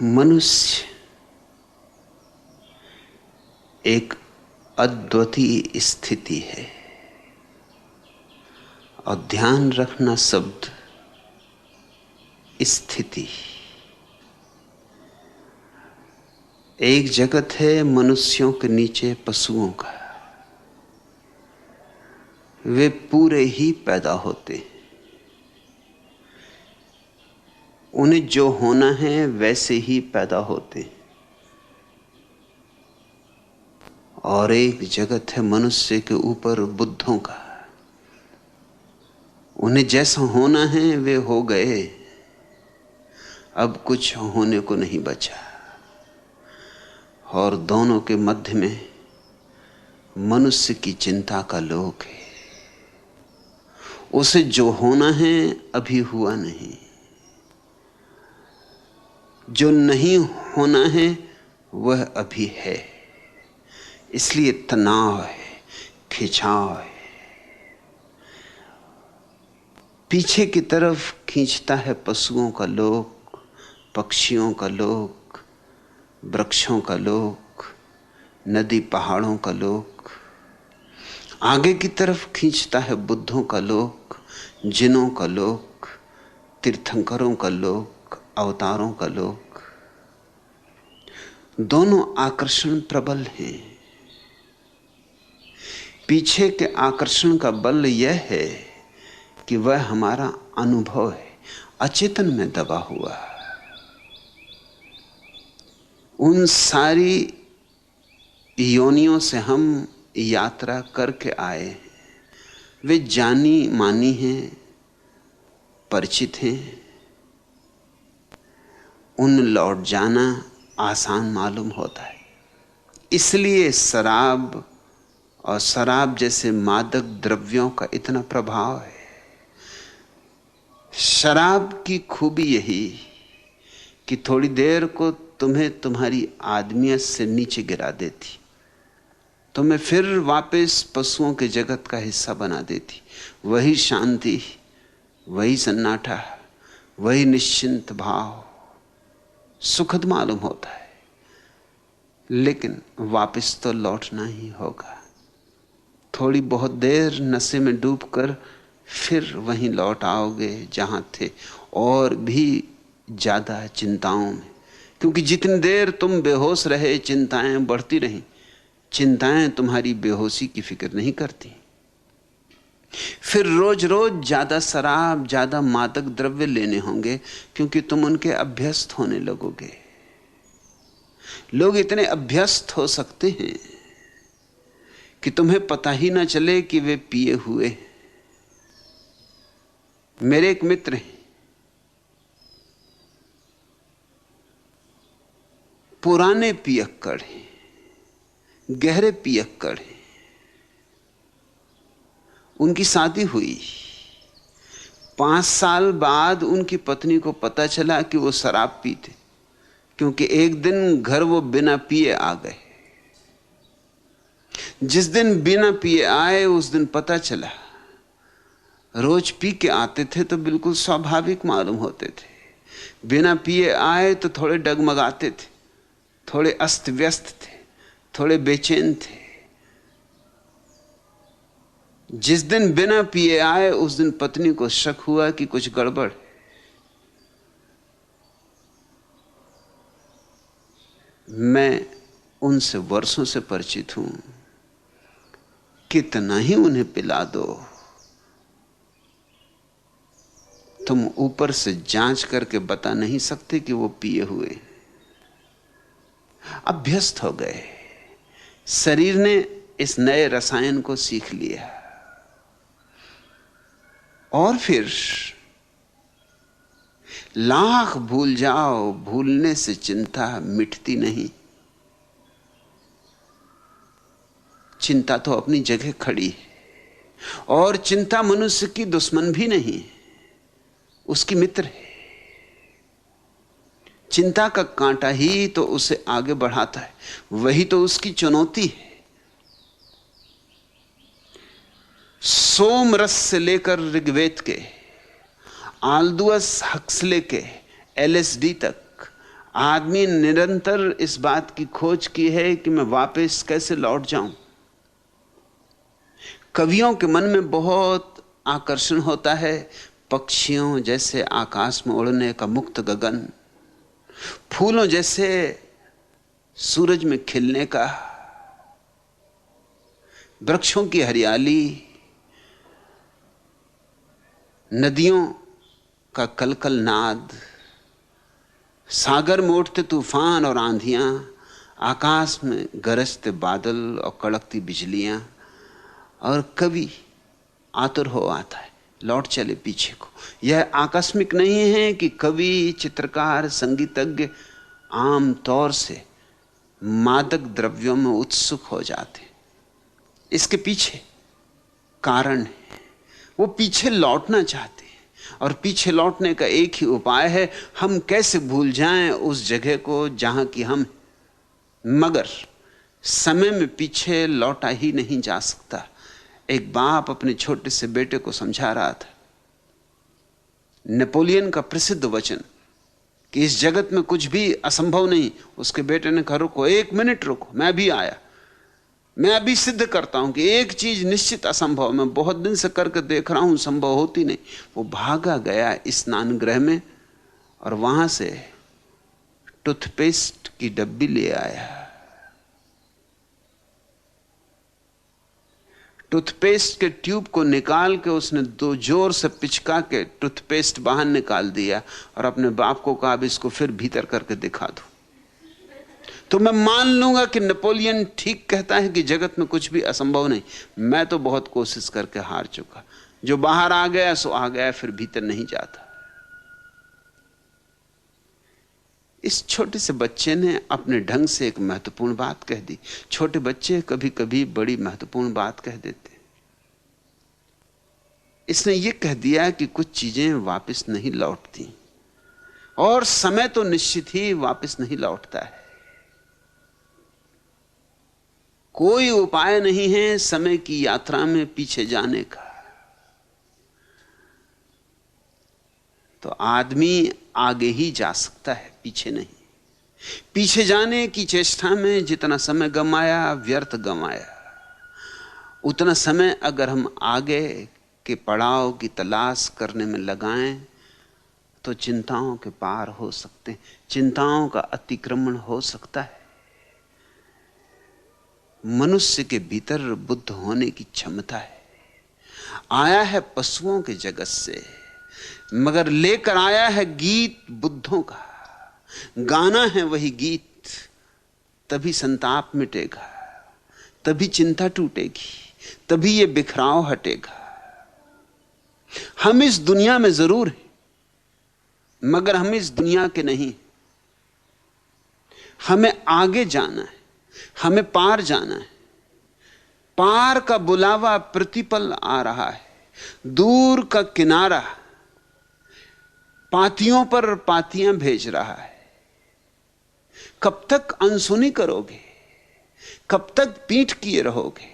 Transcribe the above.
मनुष्य एक अद्वितीय स्थिति है और ध्यान रखना शब्द स्थिति। एक जगत है मनुष्यों के नीचे पशुओं का, वे पूरे ही पैदा होते हैं, उन्हें जो होना है वैसे ही पैदा होते हैं। और एक जगत है मनुष्य के ऊपर बुद्धों का, उन्हें जैसा होना है वे हो गए, अब कुछ होने को नहीं बचा। और दोनों के मध्य में मनुष्य की चिंता का लोक है। उसे जो होना है अभी हुआ नहीं, जो नहीं होना है वह अभी है। इसलिए तनाव है, खिंचाव है। पीछे की तरफ खींचता है पशुओं का लोक, पक्षियों का लोक, वृक्षों का लोक, नदी पहाड़ों का लोक। आगे की तरफ खींचता है बुद्धों का लोक, जिनों का लोक, तीर्थंकरों का लोक, अवतारों का लोक। दोनों आकर्षण प्रबल हैं। पीछे के आकर्षण का बल यह है कि वह हमारा अनुभव है, अचेतन में दबा हुआ। उन सारी योनियों से हम यात्रा करके आए हैं, वे जानी मानी हैं, परिचित हैं। उन लौट जाना आसान मालूम होता है। इसलिए शराब और शराब जैसे मादक द्रव्यों का इतना प्रभाव है। शराब की खूबी यही कि थोड़ी देर को तुम्हें तुम्हारी आदमियत से नीचे गिरा देती, तुम्हें फिर वापस पशुओं के जगत का हिस्सा बना देती। वही शांति, वही सन्नाटा, वही निश्चिंत भाव सुखद मालूम होता है, लेकिन वापस तो लौटना ही होगा। थोड़ी बहुत देर नशे में डूबकर फिर वहीं लौट आओगे जहां थे, और भी ज्यादा चिंताओं में। क्योंकि जितनी देर तुम बेहोश रहे चिंताएं बढ़ती रहीं। चिंताएं तुम्हारी बेहोशी की फिक्र नहीं करती। फिर रोज रोज ज्यादा शराब, ज्यादा मादक द्रव्य लेने होंगे, क्योंकि तुम उनके अभ्यस्त होने लगोगे। लोग इतने अभ्यस्त हो सकते हैं कि तुम्हें पता ही ना चले कि वे पिए हुए। मेरे एक मित्र हैं, पुराने पियक्कड़ हैं, गहरे पियक्कड़ हैं। उनकी शादी हुई, 5 साल बाद उनकी पत्नी को पता चला कि वो शराब पीते, क्योंकि एक दिन घर वो बिना पिए आ गए। जिस दिन बिना पिए आए उस दिन पता चला। रोज पी के आते थे तो बिल्कुल स्वाभाविक मालूम होते थे, बिना पिए आए तो थोड़े डगमगाते थे, थोड़े अस्त व्यस्त थे, थोड़े बेचैन थे। जिस दिन बिना पिए आए उस दिन पत्नी को शक हुआ कि कुछ गड़बड़ है। मैं उनसे वर्षों से परिचित हूं। कितना ही उन्हें पिला दो, तुम ऊपर से जांच करके बता नहीं सकते कि वो पिए हुए। अभ्यस्त हो गए। शरीर ने इस नए रसायन को सीख लिया। और फिर लाख भूल जाओ, भूलने से चिंता मिटती नहीं। चिंता तो अपनी जगह खड़ी है, और चिंता मनुष्य की दुश्मन भी नहीं, उसकी मित्र है। चिंता का कांटा ही तो उसे आगे बढ़ाता है, वही तो उसकी चुनौती है। सोमरस से लेकर ऋग्वेद के, आल्दुअस हक्सले के एलएसडी तक, आदमी निरंतर इस बात की खोज की है कि मैं वापस कैसे लौट जाऊं। कवियों के मन में बहुत आकर्षण होता है पक्षियों जैसे आकाश में उड़ने का मुक्त गगन, फूलों जैसे सूरज में खिलने का, वृक्षों की हरियाली, नदियों का कलकल नाद, सागर में उठते तूफान और आंधियां, आकाश में गरजते बादल और कड़कती बिजलियां। और कवि आतुर हो आता है लौट चले पीछे को। यह आकस्मिक नहीं है कि कवि, चित्रकार, संगीतज्ञ आम तौर से मादक द्रव्यों में उत्सुक हो जाते। इसके पीछे कारण है, वो पीछे लौटना चाहते हैं। और पीछे लौटने का एक ही उपाय है, हम कैसे भूल जाएं उस जगह को जहां की हम। मगर समय में पीछे लौटा ही नहीं जा सकता। एक बाप अपने छोटे से बेटे को समझा रहा था नेपोलियन का प्रसिद्ध वचन कि इस जगत में कुछ भी असंभव नहीं। उसके बेटे ने कहा रुको, 1 मिनट रुको, मैं अभी आया। मैं अभी सिद्ध करता हूं कि एक चीज निश्चित असंभव, मैं बहुत दिन से करके देख रहा हूं, संभव होती नहीं। वो भागा गया स्नान गृह में और वहां से टूथपेस्ट की डब्बी ले आया। टूथपेस्ट के ट्यूब को निकाल के उसने 2 जोर से पिचका के टूथपेस्ट बाहर निकाल दिया और अपने बाप को कहा अब इसको फिर भीतर करके दिखा दो, तो मैं मान लूंगा कि नेपोलियन ठीक कहता है कि जगत में कुछ भी असंभव नहीं। मैं तो बहुत कोशिश करके हार चुका। जो बाहर आ गया सो आ गया, फिर भीतर नहीं जाता। इस छोटे से बच्चे ने अपने ढंग से एक महत्वपूर्ण बात कह दी। छोटे बच्चे कभी कभी बड़ी महत्वपूर्ण बात कह देते। इसने यह कह दिया कि कुछ चीजें वापस नहीं लौटती और समय तो निश्चित ही वापस नहीं लौटता है। कोई उपाय नहीं है समय की यात्रा में पीछे जाने का। तो आदमी आगे ही जा सकता है, पीछे नहीं। पीछे जाने की चेष्टा में जितना समय गंवाया व्यर्थ गंवाया। उतना समय अगर हम आगे के पड़ाव की तलाश करने में लगाएं तो चिंताओं के पार हो सकते हैं, चिंताओं का अतिक्रमण हो सकता है। मनुष्य के भीतर बुद्ध होने की क्षमता है। आया है पशुओं के जगत से, मगर लेकर आया है गीत बुद्धों का। गाना है वही गीत, तभी संताप मिटेगा, तभी चिंता टूटेगी, तभी ये बिखराव हटेगा। हम इस दुनिया में जरूर हैं, मगर हम इस दुनिया के नहीं। हमें आगे जाना है, हमें पार जाना है। पार का बुलावा प्रतिपल आ रहा है। दूर का किनारा पातियों पर पातियां भेज रहा है। कब तक अनसुनी करोगे? कब तक पीठ किए रहोगे?